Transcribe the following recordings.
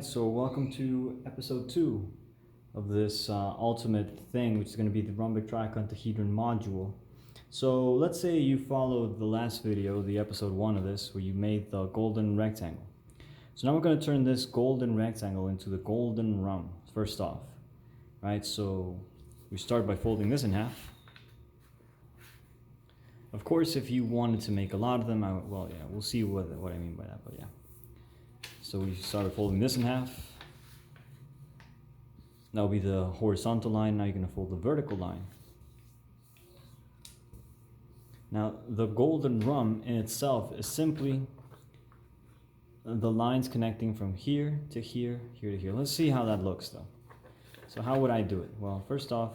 So welcome to episode 2 of this ultimate thing, which is going to be the Rhombic Triacontahedron module. So let's say you followed the last video, the episode 1 of this, where you made the golden rectangle. So now we're going to turn this golden rectangle into the golden rhomb, first off. Right, so we start by folding this in half. Of course, if you wanted to make a lot of them, we'll see what I mean by that, but yeah. So we started folding this in half. That'll be the horizontal line. Now you're going to fold the vertical line. Now the golden rhomb in itself is simply the lines connecting from here to here, here to here. Let's see how that looks though. So how would I do it? Well, first off,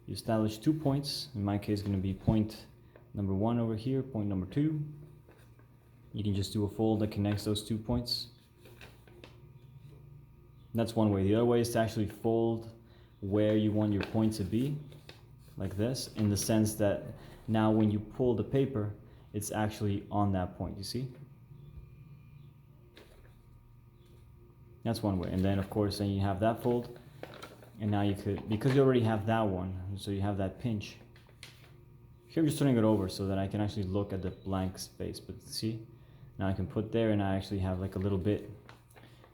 you establish 2 points. In my case, it's going to be point number 1 over here, point number 2. You can just do a fold that connects those 2 points. That's one way. The other way is to actually fold where you want your point to be, like this, in the sense that now when you pull the paper, it's actually on that point, you see? That's one way. And then of course, then you have that fold, and now you could, because you already have that one, so you have that pinch. Here I'm just turning it over so that I can actually look at the blank space, but see? Now I can put there and I actually have like a little bit.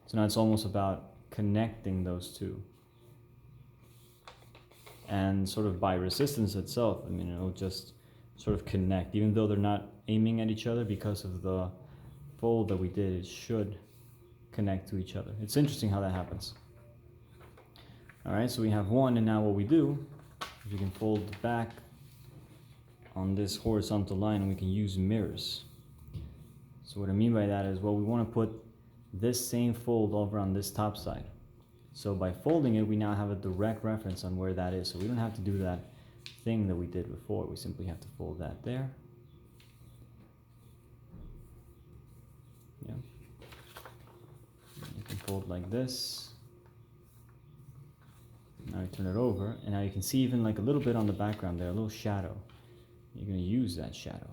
So now it's almost about connecting those two. And sort of by resistance itself, I mean, it'll just sort of connect. Even though they're not aiming at each other, because of the fold that we did, it should connect to each other. It's interesting how that happens. Alright, so we have one, and now what we do is we can fold back on this horizontal line, and we can use mirrors. So what I mean by that is, well, we want to put this same fold over on this top side. So by folding it, we now have a direct reference on where that is. So we don't have to do that thing that we did before. We simply have to fold that there. Yeah. You can fold like this. Now you turn it over, and now you can see even like a little bit on the background there, a little shadow. You're going to use that shadow.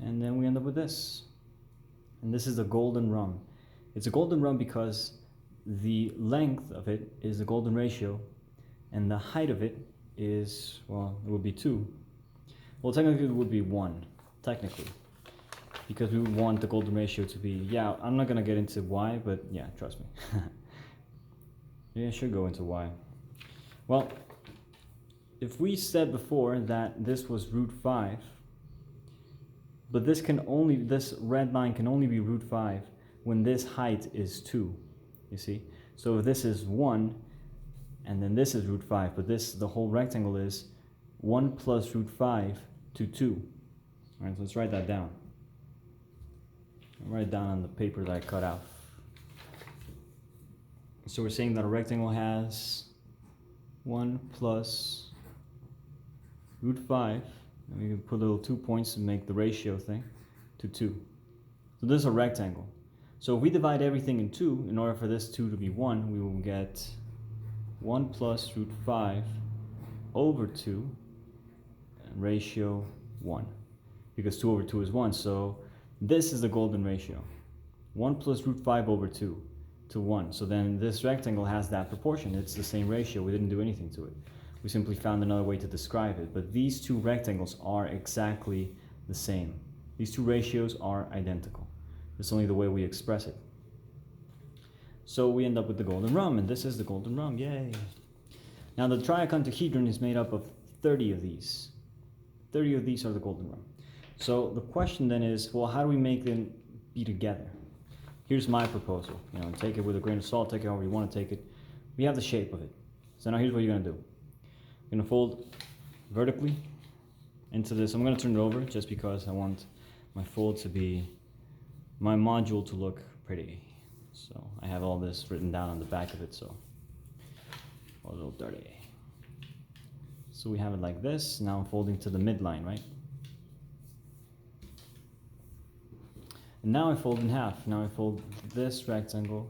And then we end up with this. And this is the golden rhomb. It's a golden rhomb because the length of it is the golden ratio, and the height of it is, well, it would be 2. Well, technically it would be 1, technically. Because we would want the golden ratio to be, yeah, I'm not going to get into why, but yeah, trust me. Yeah, I should go into why. Well, if we said before that this was root 5, but this red line can only be root 5 when this height is 2, you see? So if this is 1, and then this is root 5, but the whole rectangle is 1 plus root 5 to 2. All right, so let's write that down. I'll write it down on the paper that I cut out. So we're saying that a rectangle has 1 plus root 5, and we can put little 2 points to make the ratio thing, to 2. So this is a rectangle. So if we divide everything in 2, in order for this 2 to be 1, we will get 1 plus root 5 over 2, and ratio 1. Because 2 over 2 is 1, so this is the golden ratio. 1 plus root 5 over 2 to 1. So then this rectangle has that proportion. It's the same ratio. We didn't do anything to it. We simply found another way to describe it. But these two rectangles are exactly the same. These two ratios are identical. It's only the way we express it. So we end up with the golden rhomb, and this is the golden rhomb. Yay! Now the triacontahedron is made up of 30 of these. 30 of these are the golden rhomb. So the question then is, well, how do we make them be together? Here's my proposal. You know, take it with a grain of salt, take it however you want to take it. We have the shape of it. So now here's what you're going to do. You're going to fold vertically into this. I'm going to turn it over just because I want my fold to be, my module to look pretty. So I have all this written down on the back of it, so a little dirty. So we have it like this. Now I'm folding to the midline, right? And now I fold in half. Now I fold this rectangle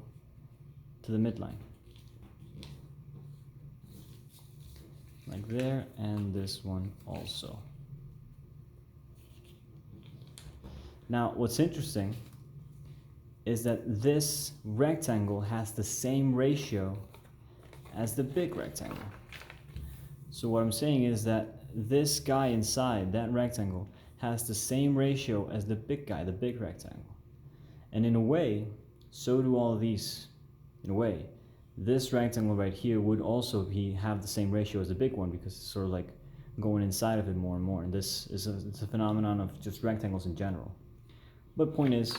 to the midline. Like there, and this one also. Now, what's interesting is that this rectangle has the same ratio as the big rectangle. So what I'm saying is that this guy inside that rectangle has the same ratio as the big guy, the big rectangle. And in a way, so do all of these. In a way, this rectangle right here would also have the same ratio as the big one, because it's sort of like going inside of it more and more. And this is it's a phenomenon of just rectangles in general. But point is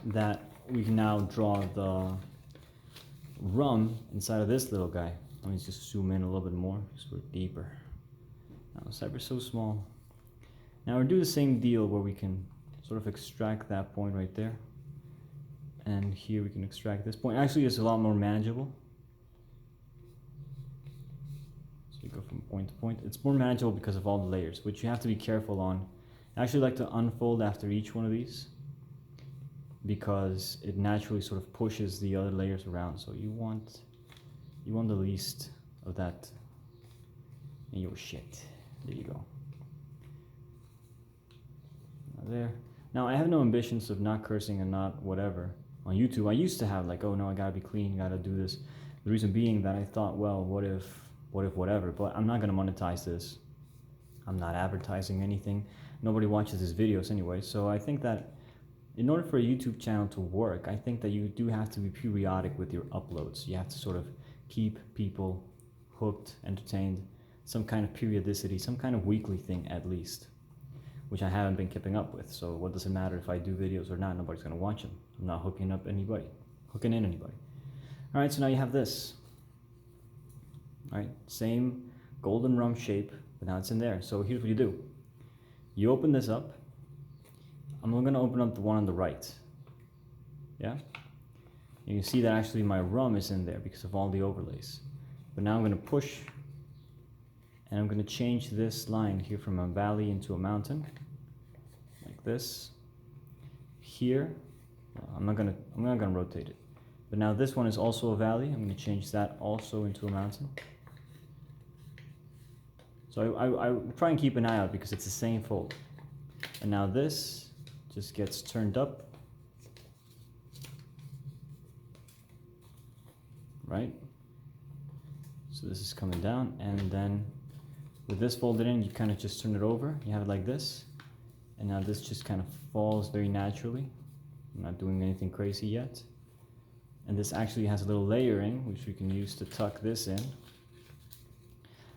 that we can now draw the rhomb inside of this little guy. Let me just zoom in a little bit more, so we're deeper. Now it's ever so small. Now we'll do the same deal where we can sort of extract that point right there. And here we can extract this point. Actually, it's a lot more manageable. So we go from point to point. It's more manageable because of all the layers, which you have to be careful on. I actually like to unfold after each one of these, because it naturally sort of pushes the other layers around. So you want the least of that in your shit. There you go. Now there. Now I have no ambitions of not cursing and not whatever on YouTube. I used to have like, oh no, I gotta be clean, gotta do this. The reason being that I thought, well, what if whatever, but I'm not gonna monetize this. I'm not advertising anything. Nobody watches these videos anyway. So I think that in order for a YouTube channel to work, I think that you do have to be periodic with your uploads. You have to sort of keep people hooked, entertained, some kind of periodicity, some kind of weekly thing at least, which I haven't been keeping up with. So what does it matter if I do videos or not? Nobody's gonna watch them. I'm not hooking in anybody. All right, so now you have this. All right, same golden rhomb shape, but now it's in there. So here's what you do. You open this up. I'm gonna open up the one on the right. Yeah? You can see that actually my rhomb is in there because of all the overlays. But now I'm gonna push, and I'm gonna change this line here from a valley into a mountain, like this. Here, I'm not gonna rotate it. But now this one is also a valley. I'm gonna change that also into a mountain. So I try and keep an eye out because it's the same fold. And now this just gets turned up, right? So this is coming down, and then with this folded in, you kind of just turn it over. You have it like this, and now this just kind of falls very naturally. I'm not doing anything crazy yet. And this actually has a little layering, which we can use to tuck this in.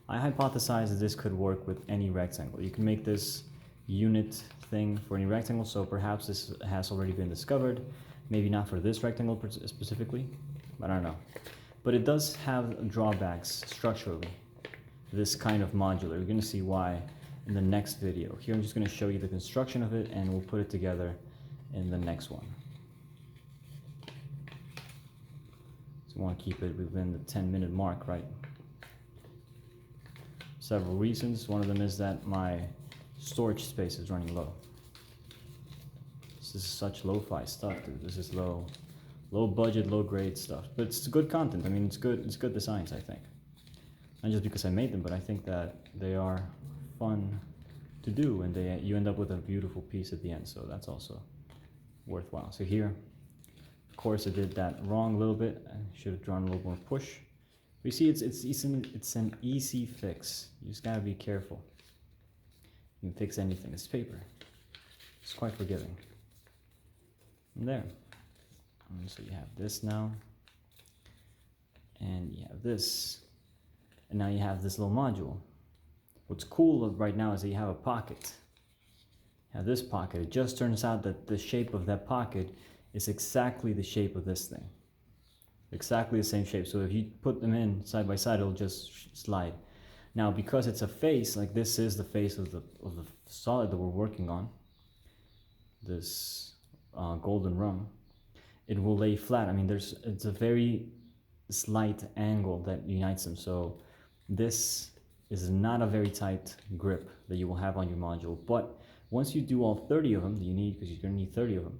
I hypothesize that this could work with any rectangle. You can make this unit thing for any rectangle, so perhaps this has already been discovered. Maybe not for this rectangle specifically, but I don't know. But it does have drawbacks structurally, this kind of modular. You're gonna see why in the next video. Here I'm just gonna show you the construction of it, and we'll put it together in the next one. So we want to keep it within the 10-minute mark, right? Several reasons. One of them is that my storage space is running low. This is such lo-fi stuff, dude. This is low budget, low grade stuff. But it's good content. I mean, it's good designs, I think. Not just because I made them, but I think that they are fun to do, and you end up with a beautiful piece at the end. So that's also worthwhile. So here, of course, I did that wrong a little bit. I should have drawn a little more push. But you see, it's an easy fix. You just gotta be careful. You can fix anything. It's paper. It's quite forgiving. And there. And so you have this now, and you have this, and now you have this little module. What's cool right now is that you have a pocket. You have this pocket. It just turns out that the shape of that pocket is exactly the shape of this thing. Exactly the same shape. So if you put them in side by side, it'll just slide. Now, because it's a face, like this is the face of the solid that we're working on, this golden rhomb, it will lay flat. I mean, it's a very slight angle that unites them. So this is not a very tight grip that you will have on your module. But once you do all 30 of them that you need, because you're going to need 30 of them,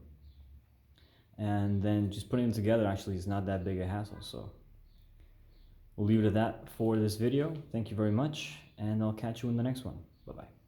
and then just putting them together actually is not that big a hassle. So we'll leave it at that for this video. Thank you very much, and I'll catch you in the next one. Bye-bye.